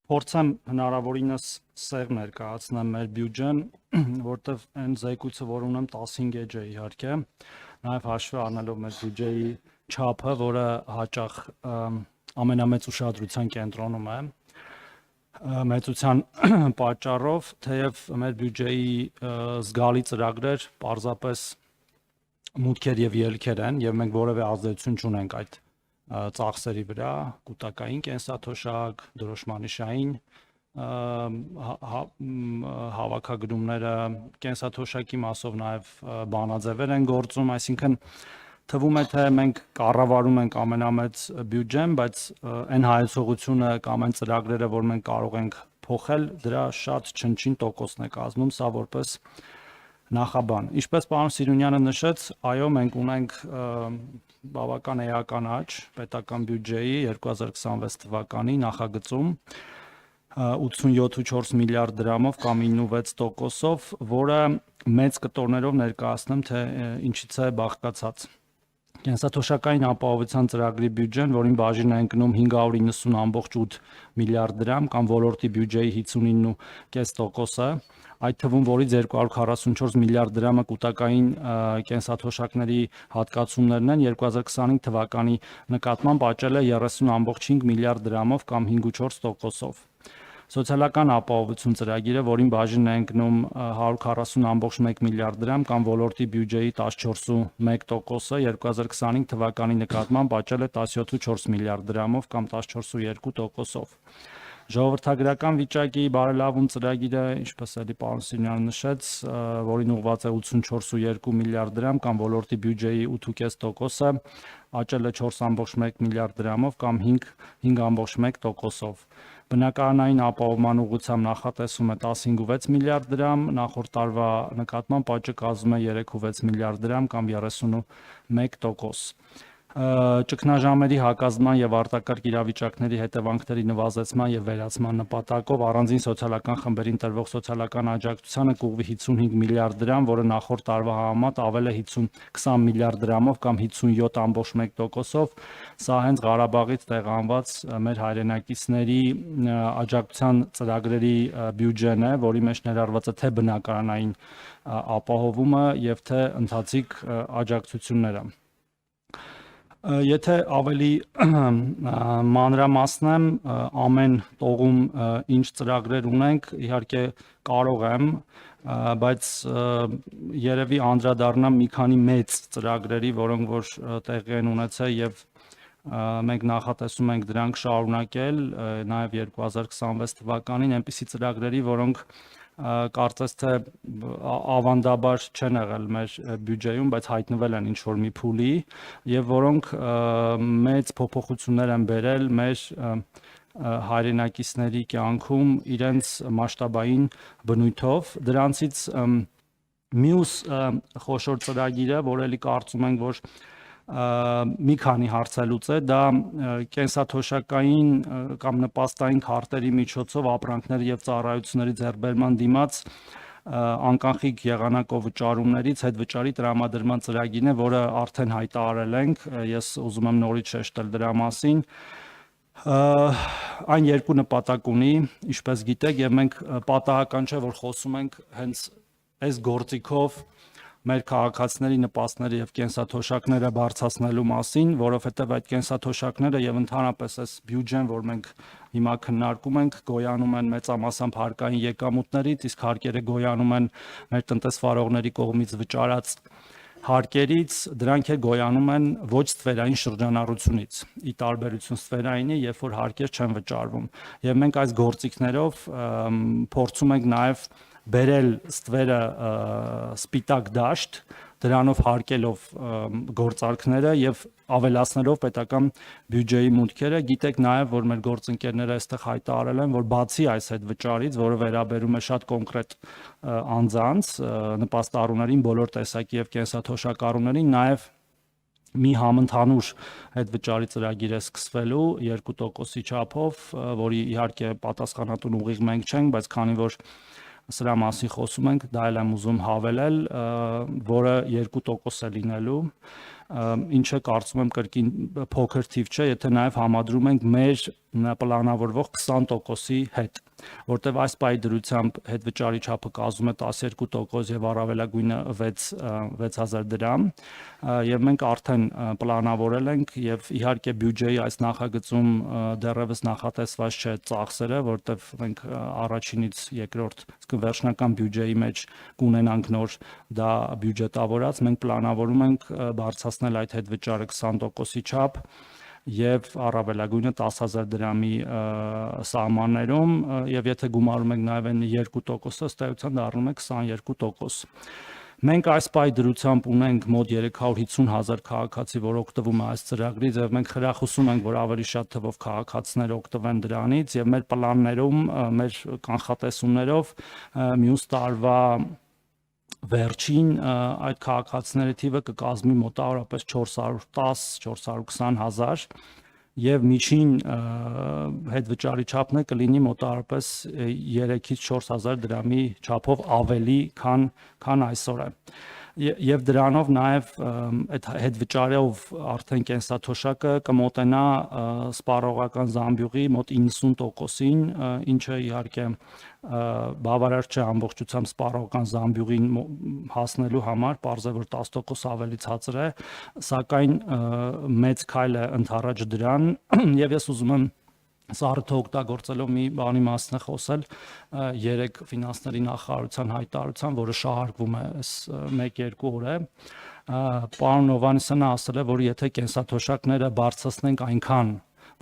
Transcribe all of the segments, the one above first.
Փորձեմ հնարավորինս սեղ ներկայացնեմ մեր բյուջեն, որտեվ այն զեկույցը, որ ունեմ 15 էջ է իհարկե, նաև հաշվի առնելով մեր բյուջեի չափը, որը հաճախ ամենամեծ ուշադրության կենտրոնում է, մեծության պատճառով, թեև մեր բյուջեի զգալի ծրագրեր պարզապես մուտքեր եւ ելքեր են, եւ մենք որևէ ազդեցություն չունենք այդ ծախսերի վրա, կൂട്ടակային կենսաթոշակ, դրոշմանիշային հավաքագրումները, կենսաթոշակի մասով նաև բանաձևեր են գործում, այսինքն թվում է թե մենք կառավարում ենք ամենամեծ բյուջեն, բայց այն հայեցողությունը կամ այն ծրագրերը, որ մենք կարող ենք փոխել, դրա շատ չնչին տոկոսն է կազմում, սա որպես նախաբան։ Ինչպես պարոն Սիրունյանը նշեց, այո, մենք ունենք բավական էական աճ պետական բյուջեի 2026 թվականի նախագծում 87.4 միլիարդ դրամով կամ 9.6%-ով, որը մեծ կտորներով ներկայացնեմ, թե ինչից է բաղկացած։ Կենսաթոշակային ապահովության ծրագրի բյուջեն, որին բաժին է ընկնում 590.8 միլիարդ դրամ կամ ոլորտի բյուջեի 59.5%-ը, այդ թվում որից 244 միլիարդ դրամը կൂട്ടակային կենսաթոշակների հատկացումներն են, 2025 թվականի նկատմամբ աճել է 30.5 միլիարդ դրամով կամ 5.4%-ով։ Սոցիալական ապահովություն ծրագիրը, որին բաժին է ընկնում 140.1 միլիարդ դրամ կամ ոլորտի բյուջեի 14.1%-ը, 2025 թվականի նկատմամբ աճել է 17.4 միլիարդ դրամով կամ 14.2%-ով։ Ժողովրդագրական վիճակի բարելավում ծրագիրը, ինչպես էլի պարոն Սիրունյանը նշեց, որին ուղղված է 84.2 միլիարդ դրամ կամ ոլորտի բյուջեի 8.5%-ը, աճել է 4.1 միլիարդ դրամով կամ 5.1%-ով։ Բնակարանային ապահովման ուղղությամբ նախատեսում է 15.6 միլիարդ դրամ, նախորդ տարվա նկատմամբ աճը կազմում է 3.6 միլիարդ դրամ կամ 31%։ Ճգնաժամերի հակազդման եւ արտակարգ իրավիճակների հետևանքների նվազեցման եւ վերացման նպատակով առանձին սոցիալական խմբերին տրվող սոցիալական աջակցությանը կուղղվի 55 միլիարդ դրամ, որը նախորդ տարվա համեմատ ավել է 20 միլիարդ դրամով կամ 57.1%-ով։ Սա հենց Ղարաբաղից տեղանված մեր հայրենակիցների աջակցության ծրագրերի բյուջեն է, որի մեջ ներառված է թե բնակարանային ապահովումը եւ թե ընթացիկ աջակցությունները։ Եթե ավելի մանրամասնեմ ամեն տողում ինչ ծրագրեր ունենք, իհարկե կարող եմ, բայց երևի անդրադառնամ մի քանի մեծ ծրագրերի, որոնք որ տեղի են ունեցել եւ մենք նախատեսում ենք դրանք շարունակել նաեւ 2026 թվականին, այնպիսի ծրագրերի, որոնք կարծես թե ավանդաբար չեն եղել մեր բյուջեում, բայց հայտնվել են ինչ-որ մի փուլի եւ որոնք մեծ փոփոխություններ են բերել մեր հայրենակիցների կյանքում իրենց մասշտաբային բնույթով։ Դրանցից մյուս խոշոր ծրագիրը, որ էլի կարծում ենք, որ մի քանի հարց է լուծել, դա կենսաթոշակային կամ նպաստային քարտերի միջոցով ապրանքների եւ ծառայությունների ձեռքբերման դիմաց անկանխիկ եղանակով վճարումներից հետ վճարի տրամադրման ծրագիրն է, որը արդեն հայտարարել ենք, ես ուզում եմ նորից շեշտել դրա մասին։ Այն երկու նպատակ ունի, ինչպես գիտեք, եւ մենք պատահական չէ, որ խոսում ենք հենց այս գործիքով մեր քաղաքացիների նպաստները եւ կենսաթոշակները բարձրացնելու մասին, որովհետեւ այդ կենսաթոշակները եւ ընդհանրապես այս բյուջեն, որ մենք հիմա քննարկում ենք, գոյանում են մեծամասամբ հարկային եկամուտներից, իսկ հարկերը գոյանում են մեր տնտեսվարողների կողմից վճարած հարկերից, դրանք է գոյանում են ոչ ստվերային շրջանառությունից, ի տարբերություն ստվերայինի, երբ որ հարկեր չեն վճարվում։ Եվ մենք այս գործիքներով փորձում ենք նաեւ բերել ստվերը սպիտակ դաշտ, դրանով հարկելով գործարքները եւ ավելացնելով պետական բյուջեի մուտքերը։ Գիտեք նաեւ, որ մեր գործընկերները այստեղ հայտարարել են, որ բացի այս այդ վճարից, որը վերաբերում է շատ կոնկրետ անձանց, նպաստառուներին, բոլոր տեսակի եւ կենսաթոշակառուներին, նաեւ մի համընդհանուր այդ վճարի ծրագիր է սկսվելու 2%-ի չափով, որի իհարկե պատասխանատուն ուղիղ մենք չենք, բայց քանի որ սրա մասին խոսում ենք, դա էլ եմ ուզում հավելել, որը 2% է լինելու ինչը կարծում եմ կրկին փոքր թիվ չէ, եթե նաև համադրում ենք մեր պլանավորվող 20%-ի հետ, որտեղ այս պահի դրությամբ հետվճարի չափը կազմում է 12% եւ առավելագույնը 6000 դրամ, եւ մենք արդեն պլանավորել ենք եւ իհարկե բյուջեի այս նախագծում դեռևս նախատեսված չէ ծախսերը, որտեղ մենք առաջինից երկրորդ վերջնական բյուջեի մեջ կունենանք նոր դա բյուջետավորած, մենք պլանավորում ենք բարձրացնել այդ հետվճարը 20%-ի չափ եւ առավելագույնը 10000 դրամի սահմաններում եւ եթե գումարում ենք նաեւ այն 2%-ը, ըստ էության դառնում է 22%։ Մենք այս պահի դրությամբ ունենք մոտ 350,000 քաղաքացի, որ օգտվում է այս ծրագրից եւ մենք խրախուսում ենք, որ ավելի շատ թվով քաղաքացիներ օգտվեն դրանից եւ մեր պլաններում, մեր կանխատեսումներով մյուս տարվա վերջին այդ քաղաքացիների թիվը կկազմի մոտավորապես 410-420,000 եւ միջին հետվճարի չափն է կլինի մոտավորապես 3-ից 4000 դրամի չափով ավելի, քան այսօր է։ Եվ դրանով նաև այդ հետվճարով արդեն կենսաթոշակը կմոտենա սպառողական զամբյուղի մոտ 90%-ին, ինչը իհարկե բավարար չէ ամբողջությամբ սպառողական զամբյուղին հասնելու համար, պարզ է որ 10% ավելի ցածր է, սակայն մեծ քայլ է ընդառաջ դրան եւ ես ուզում եմ Սառը օգտագործելով մի բանի մասին խոսել երեք ֆինանսների նախարարության հայտարարության, որը շահարկվում է այս 1-2 օր է, պարոն Հովհաննիսյանը ասել է, որ եթե կենսաթոշակները բարձրացնենք այնքան,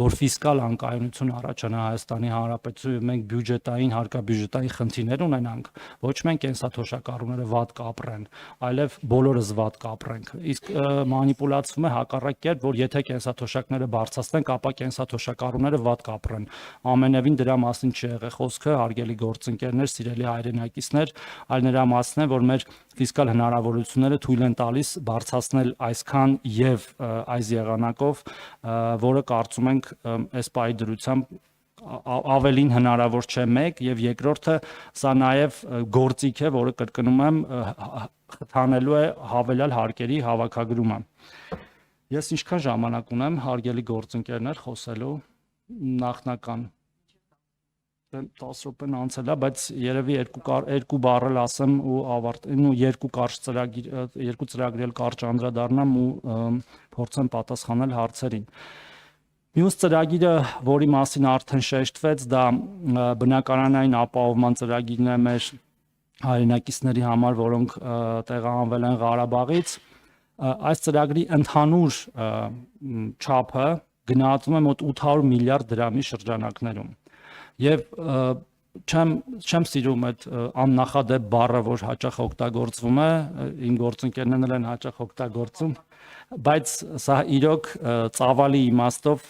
որ ֆիսկալ անկայունություն առաջանա Հայաստանի Հանրապետությունում, մենք բյուջետային, հարկաբյուջետային խնդիրներ ունենանք, ոչ մենք կենսաթոշակառուները վատ կապրեն, այլև բոլորս վատ կապրենք։ Իսկ մանիպուլացվում է հակառակ կերպ, որ եթե կենսաթոշակները բարձրացնենք, ապա կենսաթոշակառուները վատ կապրեն։ Ամենևին դրա մասին չի եղել խոսքը, հարգելի գործընկերներ, սիրելի հայրենակիցներ, այլ նրա մասին է, որ մեր ֆիսկալ հնարավորությունները թույլ են տալիս բարձրացնել այսքան եւ այս եղանակով, որը կարծում ենք այս պահի դրությամբ ավելին հնարավոր չէ մեկ եւ երկրորդը սա նաեւ գործիք է, որը կրկնում եմ խթանելու է հավելյալ հարկերի հավաքագրումը։ Ես ինչքան ժամանակ ունեմ, հարգելի գործընկերներ, խոսելու նախնական 10 րոպեն անցել է, բայց երևի երկու բառ ասեմ ու ավարտեմ ու երկու ծրագրել կարճ անդրադառնամ ու փորձեմ պատասխանել հարցերին։ Մյուս ծրագիրը, որի մասին արդեն շեշտվեց, դա բնակարանային ապահովման ծրագիրն է մեր հայրենակիցների համար, որոնք տեղահանվել են Ղարաբաղից։ Այս ծրագրի ընդհանուր չափը գնահատվում է մոտ 800 միլիարդ դրամի շրջանակներում։ Եվ չեմ սիրում այդ աննախադեպ բառը, որ հաճախ օգտագործվում է, իմ գործընկերներն են հաճախ օգտագործում, բայց սա իրոք ծավալի իմաստով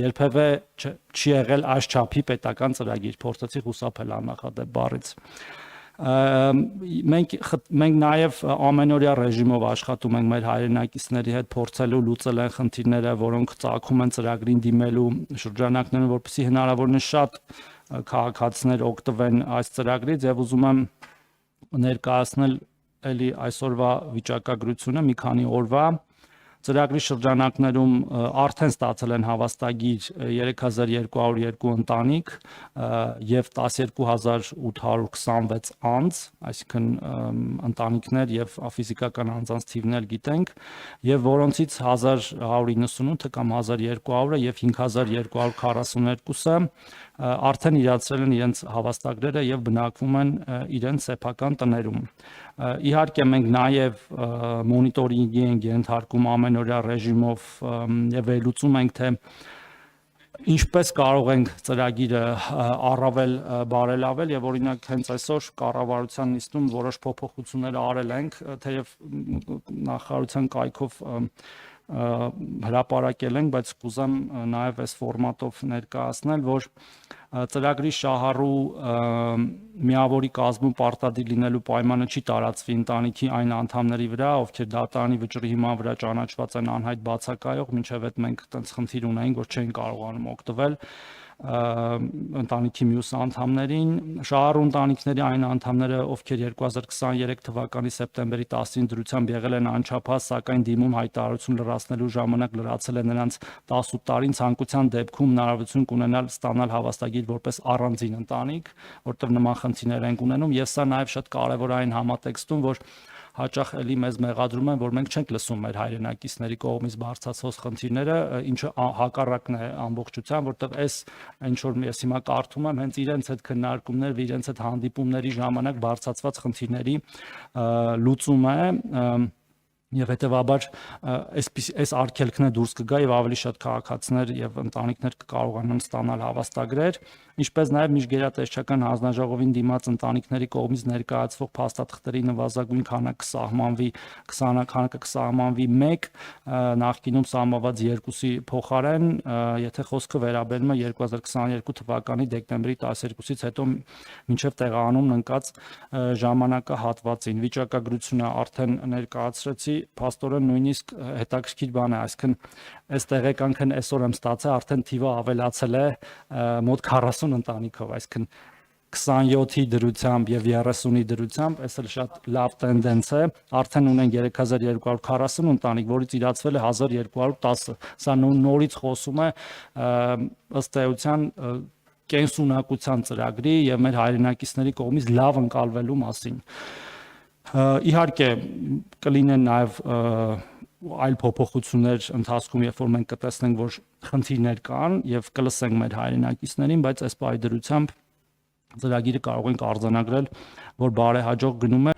երբևէ չի եղել այս չափի պետական ծրագիր, փորձեցի խուսափել աննախադեպ բառից։ Մենք նաև ամենօրյա ռեժիմով աշխատում ենք մեր հայրենակիցների հետ, փորձելու լուծել են խնդիրները, որոնք ծագում են ծրագրին դիմելու շրջանակներում, որպեսզի հնարավորինս շատ քաղաքացիներ օգտվեն այս ծրագրից եւ ուզում եմ ներկայացնել էլի այսօրվա վիճակագրությունը մի քանի օրվա ծրագրի շրջանակներում արդեն ստացել են հավաստագիր 3202 ընտանիք եւ 12826 անձ, այսինքն ընտանիքներ եւ ֆիզիկական անձանց թիվներ գիտենք, եւ որոնցից 1198-ը կամ 1200-ը եւ 5242-ը արդեն իրացրել են իրենց հավաստագրերը եւ բնակվում են իրենց սեփական տներում։ Իհարկե մենք նաև մոնիտորինգի ենք ենթարկում ամենօրյա ռեժիմով եւ վերլուծում ենք թե ինչպես կարող ենք ծրագիրը առավել բարելավել եւ օրինակ հենց այսօր կառավարության նիստում որոշ փոփոխություններ արել ենք, թեև նախարարության կայքով հրապարակել ենք, բայց կուզեմ նաև այս ֆորմատով ներկայացնել, որ ծրագրի շահառու միավորի կազմում պարտադիր լինելու պայմանը չի տարածվի ընտանիքի այն անդամների վրա, ովքեր դատարանի վճռի հիման վրա ճանաչված են անհայտ բացակայող, մինչև այդ մենք այդպես խնդիր ունենք, որ չեն կարողանում օգտվել։ ընտանիքի մյուս անդամներին, շահառու ընտանիքների այն անդամները, ովքեր 2023 թվականի սեպտեմբերի 10-ին դրությամբ եղել են անչափահաս, սակայն դիմում հայտարարություն լրացնելու ժամանակ լրացել է նրանց 18 տարին, ցանկության դեպքում հնարավորություն կունենալ ստանալ հավաստագիր որպես առանձին ընտանիք, որտեղ նման խնդիրներ են ունենում, եւ սա նաեւ շատ կարեւոր է այն համատեքստում, որ հաճախ էլի մեզ մեղադրում են, որ մենք չենք լսում մեր հայրենակիցների կողմից բարձրացած խնդիրները, ինչը հակառակն է ամբողջության, որտեղ այս ինչ որ ես հիմա կարդում եմ, հենց իրենց այդ քննարկումներ, իրենց այդ հանդիպումների ժամանակ բարձրացված խնդիրների լուծում է, եւ հետեւաբար այս արգելքն է դուրս կգա եւ ավելի շատ քաղաքացիներ եւ ընտանիքներ կկարողանան ստանալ հավաստագրեր, ինչպես նաեւ միջգերատեսչական հանձնաժողովին դիմաց ընտանիքների կողմից ներկայացվող փաստաթղթերի նվազագույն քանակը սահմանվի 1, նախկինում սահմանված 2-ի փոխարեն, եթե խոսքը վերաբերում է 2022 թվականի դեկտեմբերի 12-ից հետո մինչև տեղահանում ընկած ժամանակահատվածին։ Վիճակագրությունը արդեն ներկայացրեցի, փաստորեն նույնիսկ հետաքրքիր բան է, այսինքն այս տեղեկանքն այսօր եմ ստացել, արդեն թիվը ավելացել է մոտ 40 ընտանիքով, այսինքն 27-ի դրությամբ եւ 30-ի դրությամբ, այս էլ շատ լավ տենդենց է, արդեն ունեն 3240 ընտանիք, որից իրացվել է 1210, սա նորից խոսում է ըստ էության կենսունակության ծրագրի եւ մեր հայրենակիցների կողմից լավ ընկալվելու մասին։ Իհարկե կլինեն նաև այլ փոփոխություններ ընթացքում, երբ որ մենք կտեսնենք, որ խնդիրներ կան եւ կլսենք մեր հայրենակիցներին, բայց այս պայդրությամբ ծրագիրը կարող ենք արձանագրել, որ բարեհաջող գնում է